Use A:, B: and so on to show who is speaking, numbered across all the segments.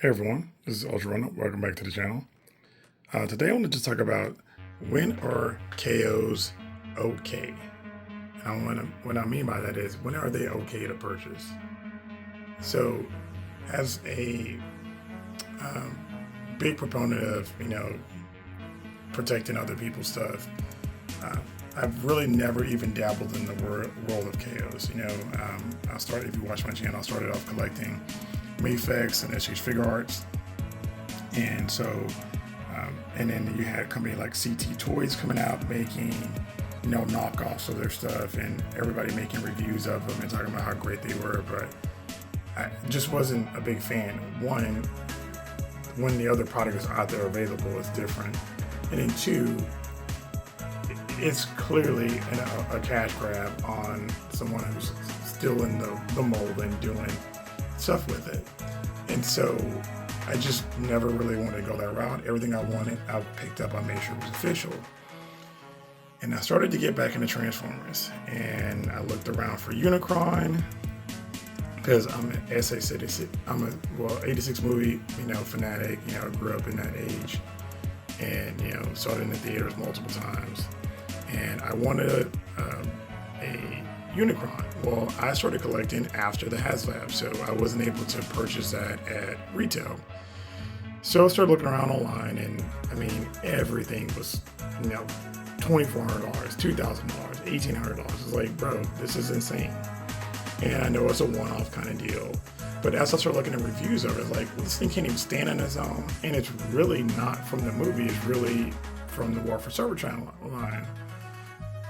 A: Hey everyone, this is Ultra Runner. Welcome back to the channel. Today I want to just talk about when are KOs okay? What I mean by that is when are they okay to purchase? So, as a um, big proponent of protecting other people's stuff, uh, I've really never even dabbled in the world of KOs. I started. If you watch my channel, I started off collecting Mayfex and SH Figure Arts. And so, and then you had a company like CT Toys coming out making, knockoffs of their stuff, and everybody making reviews of them and talking about how great they were. But I just wasn't a big fan. One, when the other product is out there available, is different. And then two, it's clearly a cash grab on someone who's still in the mold and doing stuff with it. And so I just never really wanted to go that route. Everything I wanted, I picked up. I made sure it was official. And I started to get back into Transformers. And I looked around for Unicron because I'm an SA86. I'm a 86 movie, fanatic. I grew up in that age, and saw it in the theaters multiple times. And I wanted a Unicron. Well, I started collecting after the HasLab, so I wasn't able to purchase that at retail. So I started looking around online, and everything was, $2,400, $2,000, $1,800. It's like, bro, this is insane. And I know it's a one-off kind of deal. But as I started looking at reviews of it, like, well, this thing can't even stand on its own. And it's really not from the movie, it's really from the War for Cybertron line.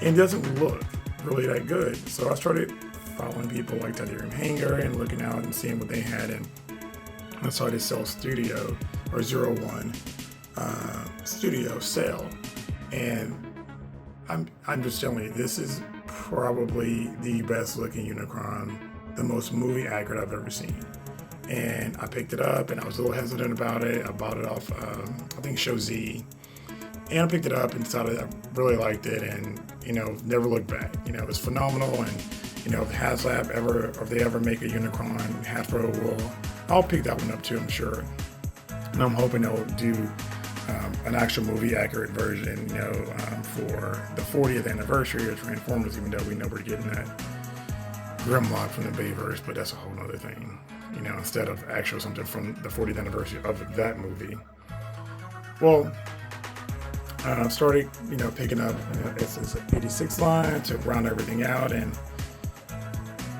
A: And it doesn't look really that good. So I started following people like Tiberium Hanger and looking out and seeing what they had. And I saw this Cell Studio or 01 Studio sale. And I'm just telling you, this is probably the best looking Unicron, the most movie accurate I've ever seen. And I picked it up, and I was a little hesitant about it. I bought it off, I think, Show Z. And I picked it up and decided I really liked it, and never looked back. It was phenomenal, and if HasLab ever, or if they ever make a Unicron, Hasbro I'll pick that one up too, I'm sure. And I'm hoping they'll do an actual movie accurate version, for the 40th anniversary of Transformers, even though we know we're getting that Grimlock from the Bayverse, but that's a whole other thing. Instead of actual something from the 40th anniversary of that movie. Well, started, picking up SS 86 line to round everything out, and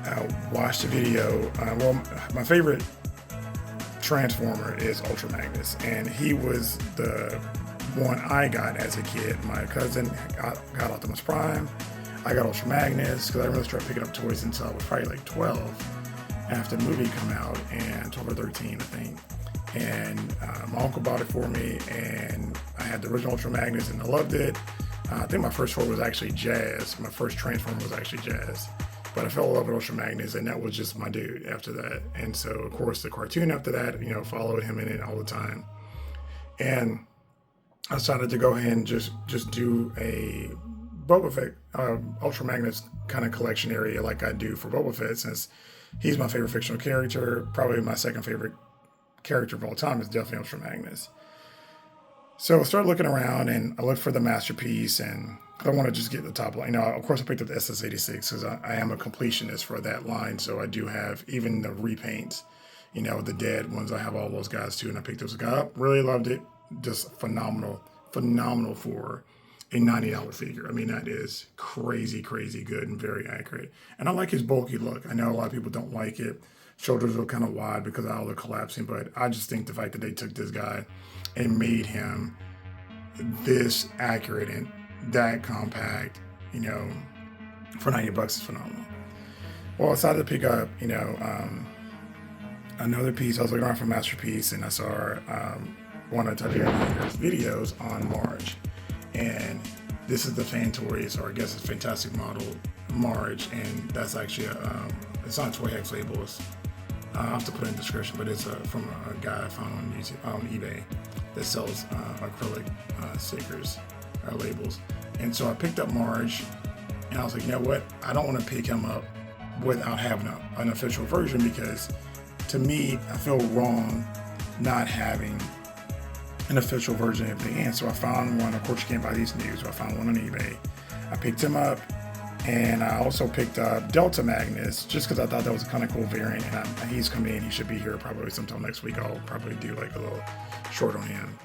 A: I watched the video. My favorite Transformer is Ultra Magnus, and he was the one I got as a kid. My cousin got Optimus Prime. I got Ultra Magnus because I really started picking up toys since I was probably like 12 after the movie come out, and 12 or 13, I think. And my uncle bought it for me, and I had the original Ultra Magnus, and I loved it. I think my first toy was actually Jazz. My first Transformer was actually Jazz. But I fell in love with Ultra Magnus, and that was just my dude after that. And so, of course, the cartoon after that, followed him in it all the time. And I decided to go ahead and just do a Boba Fett, Ultra Magnus kind of collection area like I do for Boba Fett, since he's my favorite fictional character. Probably my second favorite character of all time is definitely Ultra Magnus. So I started looking around, and I looked for the masterpiece, and I want to just get the top line. Of course, I picked up the SS86 because I am a completionist for that line. So I do have even the repaints, the dead ones. I have all those guys too, and I picked those guys up. Really loved it. Just phenomenal for a $90 figure. That is crazy, crazy good and very accurate. And I like his bulky look. I know a lot of people don't like it. Shoulders are kind of wide because of all the collapsing, but I just think the fact that they took this guy and made him this accurate and that compact, for $90 is phenomenal. Well, I decided to pick up, another piece. I was looking around for Masterpiece, and I saw one of Tiberium Hanger's videos on Marge. And this is the Fan Toys, or I guess it's Fantastic Model Marge, and that's actually it's on Toy Hex labels. I'll have to put it in the description, but it's from a guy I found on YouTube, on eBay, that sells acrylic stickers or labels. And so I picked up Marge, and I was like, you know what? I don't want to pick him up without having an official version, because to me, I feel wrong not having an official version of the hand. So I found one. Of course, you can't buy these new, so I found one on eBay. I picked him up, and I also picked up Delta Magnus just because I thought that was a kind of cool variant. And he's coming in. He should be here probably sometime next week. I'll probably do like a little short on him.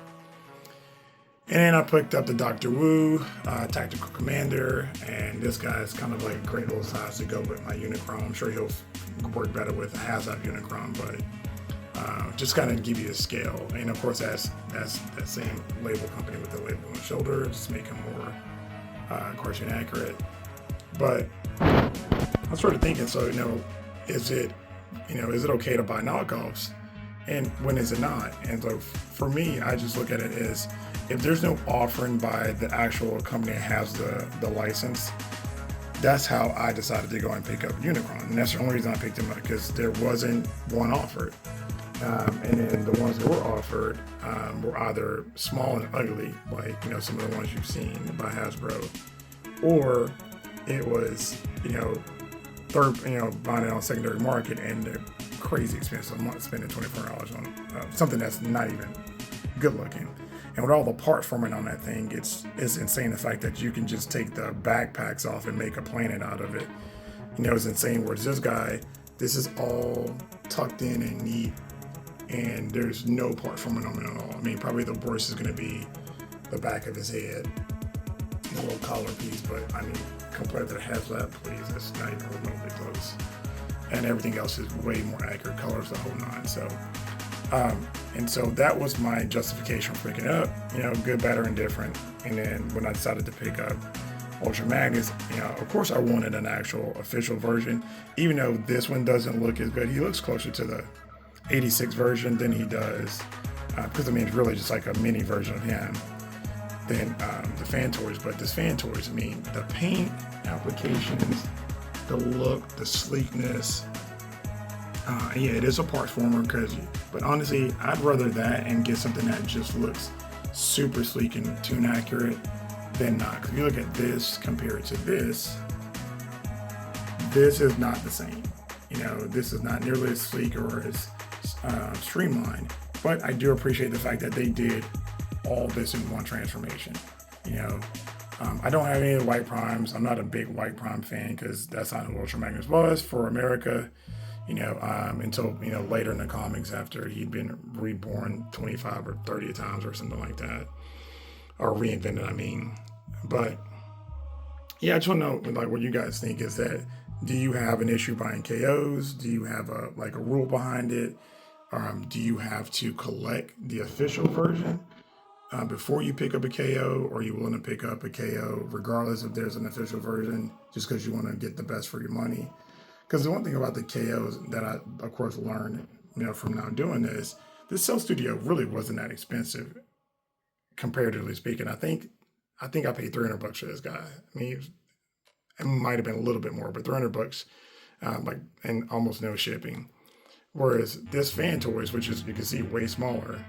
A: And then I picked up the Dr. Wu Tactical Commander, and this guy is kind of like a great little size to go with my Unicron. I'm sure he'll work better with a HasLab Unicron, but just kind of give you a scale. And of course, that's that same label company with the label on the shoulder, just make him more cartoon accurate. But I'm sort of thinking, so is it okay to buy knockoffs, and when is it not? And so for me, I just look at it as if there's no offering by the actual company that has the license. That's how I decided to go and pick up Unicron, and that's the only reason I picked him up, because there wasn't one offered. And then the ones that were offered were either small and ugly, like some of the ones you've seen by Hasbro, or it was buying it on secondary market and they're crazy expensive. I'm not spending $24 on something that's not even good looking. And with all the part forming on that thing, it's insane. The fact that you can just take the backpacks off and make a planet out of it, it's insane. Whereas this guy, this is all tucked in and neat, and there's no part forming on it at all. I mean, probably the worst is going to be the back of his head, the little collar piece, but I mean, compared to the HasLab, please, that's not even remotely close. And everything else is way more accurate, colors the whole nine. So, and so that was my justification for picking it up, good, better, and different. And then when I decided to pick up Ultra Magnus, of course I wanted an actual official version, even though this one doesn't look as good. He looks closer to the 86 version than he does, because I mean, it's really just like a mini version of him than the Fan Toys. But this Fan Toys, I mean, the paint applications, the look, the sleekness, yeah, it is a parts former, but honestly, I'd rather that and get something that just looks super sleek and tune accurate than not. Because if you look at this compared to this is not the same. This is not nearly as sleek or as streamlined, but I do appreciate the fact that they did all this in one transformation. I don't have any of the White Primes. I'm not a big White Prime fan, because that's not who Ultra Magnus was for America, until later in the comics, after he'd been reborn 25 or 30 times or something like that, or reinvented, I mean. But yeah, I just want to know, like, what you guys think. Is that, do you have an issue buying KOs? Do you have a rule behind it? Do you have to collect the official version before you pick up a KO, or are you willing to pick up a KO regardless if there's an official version, just because you want to get the best for your money? Because the one thing about the KOs that I, of course, learned, from now doing this Cell Studio really wasn't that expensive, comparatively speaking. I think I paid $300 for this guy. I mean, it might have been a little bit more, but $300, and almost no shipping. Whereas this Fan Toys, which is, you can see, way smaller,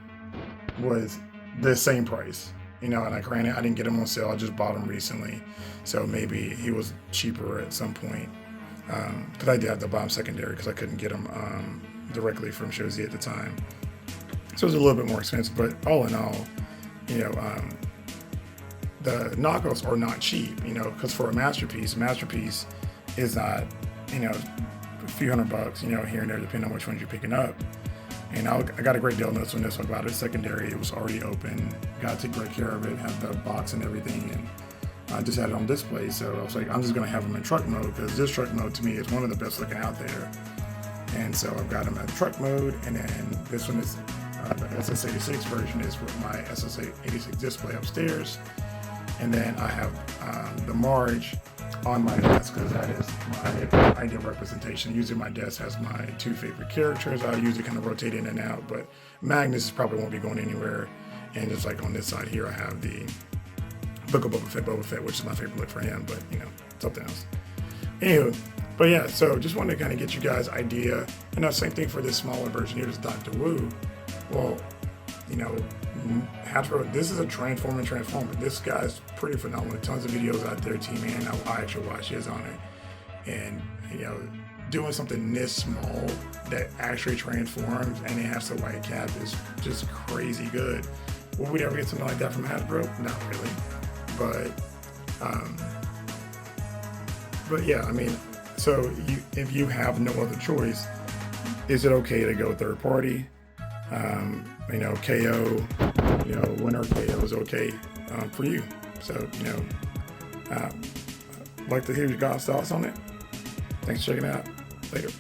A: was the same price. And granted, I didn't get him on sale. I just bought him recently, so maybe he was cheaper at some point. Because I did have to buy him secondary, because I couldn't get him directly from Shozi at the time. So it was a little bit more expensive, but all in all, the knockoffs are not cheap, because for a masterpiece is not, a few $100, here and there, depending on which ones you're picking up. And I got a great deal on this one. I got it secondary. It was already open. Got to take great care of it, had the box and everything, and I just had it on display. So I was like, I'm just going to have them in truck mode, because this truck mode to me is one of the best looking out there. And so I've got them in truck mode, and then this one is the SS86 version is with my SS86 display upstairs. And then I have the Marge on my desk, because that is my ideal representation. Usually my desk has my two favorite characters. I usually kind of rotate in and out, but Magnus probably won't be going anywhere. And just like on this side here, I have the Book of Boba Fett, which is my favorite look for him, but something else. Anywho, but yeah, so just wanted to kind of get you guys idea. And the same thing for this smaller version here, this Dr. Wu. Well, Hasbro, this is a transformer. This guy's pretty phenomenal. Tons of videos out there, T-Man. I actually watch his on it. And, doing something this small that actually transforms and it has the white cap is just crazy good. Will we ever get something like that from Hasbro? Not really, but yeah, I mean, so if you have no other choice, is it okay to go third party? You know, KO, you know, winner KO is okay for you. So, you know, I'd like to hear your guys' thoughts on it. Thanks for checking it out. Later.